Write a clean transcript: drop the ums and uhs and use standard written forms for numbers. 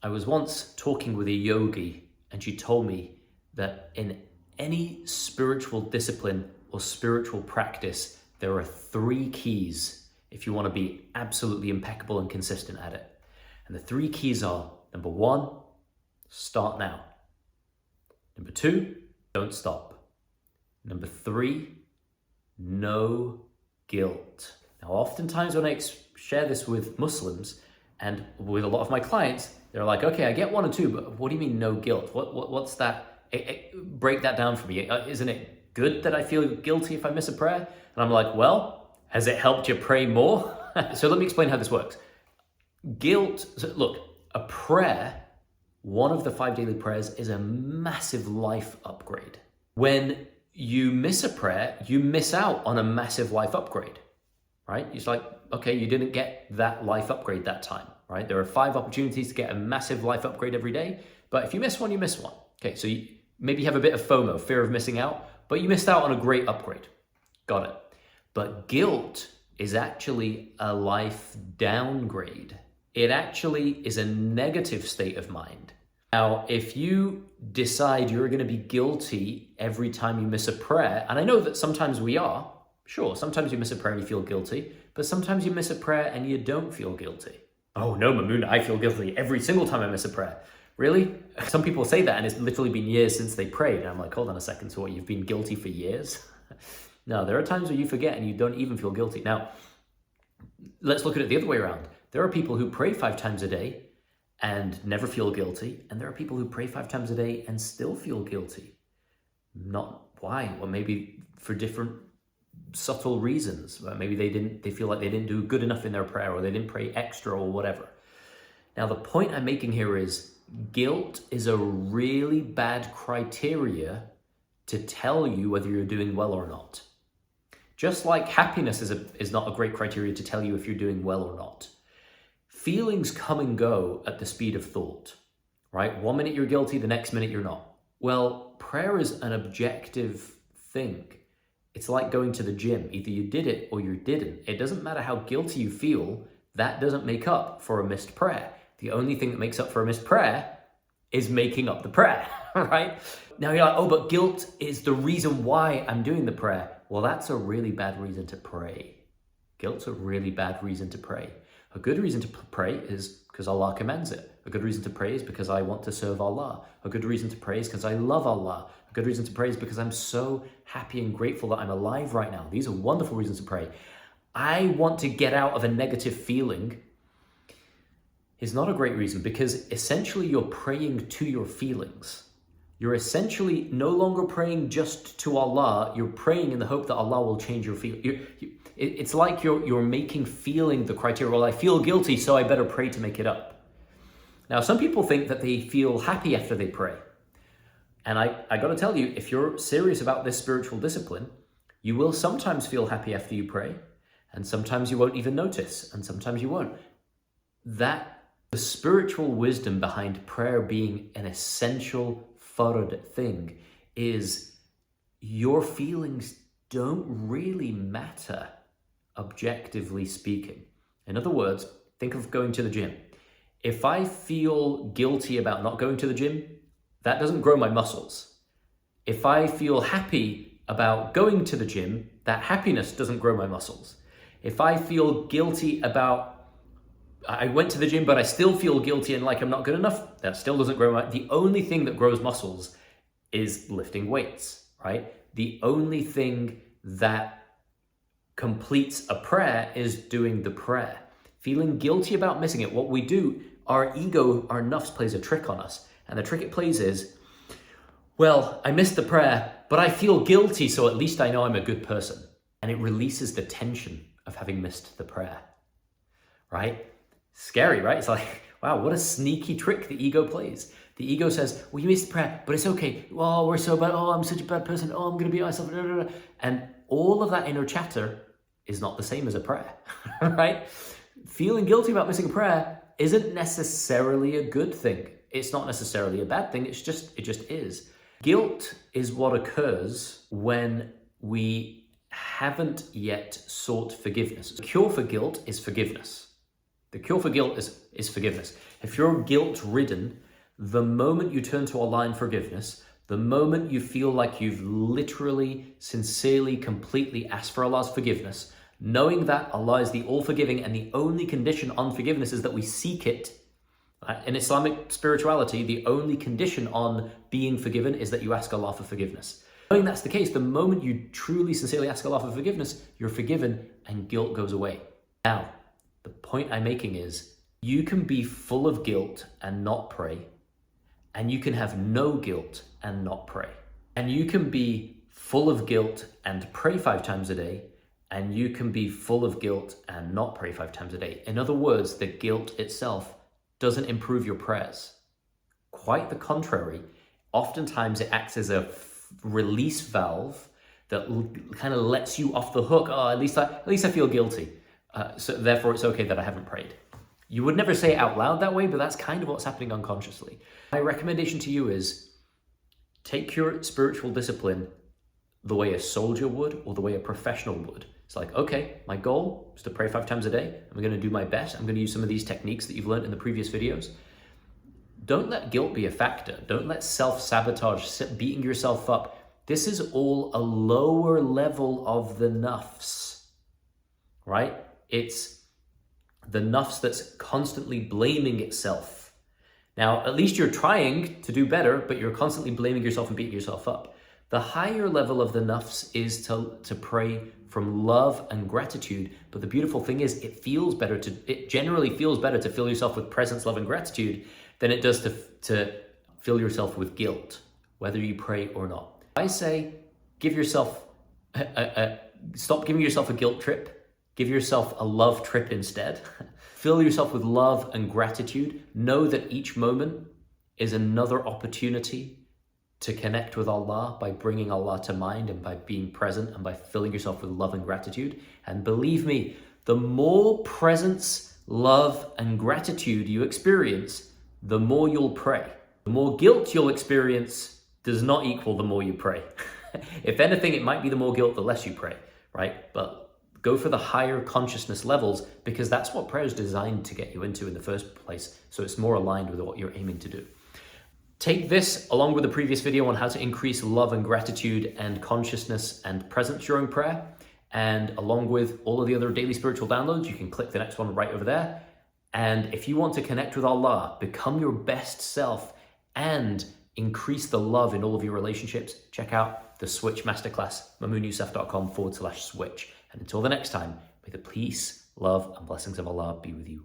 I was once talking with a yogi and she told me that in any spiritual discipline or spiritual practice, there are 3 keys if you want to be absolutely impeccable and consistent at it. And the 3 keys are, number 1, start now. Number 2, don't stop. Number 3, no guilt. Now, oftentimes when I share this with Muslims and with a lot of my clients, they're like, okay, I get 1 and 2, but what do you mean no guilt? What's that? Break that down for me. Isn't it good that I feel guilty if I miss a prayer? And I'm like, well, has it helped you pray more? So let me explain how this works. Guilt, so look, a prayer, one of the 5 daily prayers, is a massive life upgrade. When you miss a prayer, you miss out on a massive life upgrade, right? It's like, okay, you didn't get that life upgrade that time, right? There are 5 opportunities to get a massive life upgrade every day, but if you miss one, you miss one. Okay, so maybe you have a bit of FOMO, fear of missing out, but you missed out on a great upgrade. Got it. But guilt is actually a life downgrade. It actually is a negative state of mind. Now, if you decide you're going to be guilty every time you miss a prayer, and I know that sometimes we are, sure, sometimes you miss a prayer and you feel guilty, but sometimes you miss a prayer and you don't feel guilty. Oh no, Mamoon, I feel guilty every single time I miss a prayer. Really? Some people say that and it's literally been years since they prayed. And I'm like, hold on a second, so what, you've been guilty for years? No, there are times where you forget and you don't even feel guilty. Now, let's look at it the other way around. There are people who pray 5 times a day and never feel guilty. And there are people who pray 5 times a day and still feel guilty. Not why? Well, maybe for different subtle reasons. Maybe they feel like they didn't do good enough in their prayer, or they didn't pray extra, or whatever. Now, the point I'm making here is guilt is a really bad criteria to tell you whether you're doing well or not. Just like happiness is not a great criteria to tell you if you're doing well or not. Feelings come and go at the speed of thought, right? 1 minute you're guilty, the next minute you're not. Well, prayer is an objective thing. It's like going to the gym. Either you did it or you didn't. It doesn't matter how guilty you feel. That doesn't make up for a missed prayer. The only thing that makes up for a missed prayer is making up the prayer, right? Now you're like, oh, but guilt is the reason why I'm doing the prayer. Well, that's a really bad reason to pray. Guilt's a really bad reason to pray. A good reason to pray is because Allah commands it. A good reason to pray is because I want to serve Allah. A good reason to pray is because I love Allah. A good reason to pray is because I'm so happy and grateful that I'm alive right now. These are wonderful reasons to pray. I want to get out of a negative feeling is not a great reason, because essentially you're praying to your feelings. You're essentially no longer praying just to Allah. You're praying in the hope that Allah will change your feeling. It's like you're making feeling the criteria. Well, I feel guilty, so I better pray to make it up. Now, some people think that they feel happy after they pray. And I got to tell you, if you're serious about this spiritual discipline, you will sometimes feel happy after you pray, and sometimes you won't even notice, and sometimes you won't. The spiritual wisdom behind prayer being an essential fard thing is your feelings don't really matter, objectively speaking. In other words, think of going to the gym. If I feel guilty about not going to the gym, that doesn't grow my muscles. If I feel happy about going to the gym, that happiness doesn't grow my muscles. If I feel guilty about I went to the gym, but I still feel guilty and like I'm not good enough, that still doesn't grow the only thing that grows muscles is lifting weights, right? The only thing that completes a prayer is doing the prayer. Feeling guilty about missing it, what we do, our ego, our nafs plays a trick on us. And the trick it plays is, well, I missed the prayer, but I feel guilty, so at least I know I'm a good person. And it releases the tension of having missed the prayer, right? Scary, right? It's like, wow, what a sneaky trick the ego plays. The ego says, well, you missed the prayer, but it's okay. Oh, we're so bad. Oh, I'm such a bad person. Oh, I'm going to beat myself. And all of that inner chatter is not the same as a prayer, right? Feeling guilty about missing a prayer isn't necessarily a good thing. It's not necessarily a bad thing. It just is. Guilt is what occurs when we haven't yet sought forgiveness. The cure for guilt is forgiveness. The cure for guilt is forgiveness. If you're guilt-ridden, the moment you turn to Allah in forgiveness, the moment you feel like you've literally, sincerely, completely asked for Allah's forgiveness, knowing that Allah is the all-forgiving and the only condition on forgiveness is that we seek it. In Islamic spirituality, the only condition on being forgiven is that you ask Allah for forgiveness. Knowing that's the case, the moment you truly, sincerely ask Allah for forgiveness, you're forgiven and guilt goes away. Now, the point I'm making is you can be full of guilt and not pray, and you can have no guilt and not pray. And you can be full of guilt and pray 5 times a day, and you can be full of guilt and not pray 5 times a day. In other words, the guilt itself doesn't improve your prayers. Quite the contrary. Oftentimes it acts as a release valve that kind of lets you off the hook. Oh, at least I feel guilty. So therefore it's okay that I haven't prayed. You would never say it out loud that way, but that's kind of what's happening unconsciously. My recommendation to you is take your spiritual discipline the way a soldier would or the way a professional would. It's like, okay, my goal is to pray 5 times a day. I'm going to do my best. I'm going to use some of these techniques that you've learned in the previous videos. Don't let guilt be a factor. Don't let self-sabotage, beating yourself up. This is all a lower level of the nafs, right? It's the nafs that's constantly blaming itself. Now, at least you're trying to do better, but you're constantly blaming yourself and beating yourself up. The higher level of the nafs is to pray from love and gratitude. But the beautiful thing is it generally feels better to fill yourself with presence, love, and gratitude than it does to fill yourself with guilt, whether you pray or not. I say, give yourself stop giving yourself a guilt trip. Give yourself a love trip instead. Fill yourself with love and gratitude. Know that each moment is another opportunity to connect with Allah by bringing Allah to mind and by being present and by filling yourself with love and gratitude. And believe me, the more presence, love, and gratitude you experience, the more you'll pray. The more guilt you'll experience does not equal the more you pray. If anything, it might be the more guilt, the less you pray, right? But go for the higher consciousness levels because that's what prayer is designed to get you into in the first place. So it's more aligned with what you're aiming to do. Take this along with the previous video on how to increase love and gratitude and consciousness and presence during prayer. And along with all of the other daily spiritual downloads, you can click the next one right over there. And if you want to connect with Allah, become your best self and increase the love in all of your relationships, check out the Switch Masterclass, mamoonyoussef.com/switch. And until the next time, may the peace, love, and blessings of Allah be with you.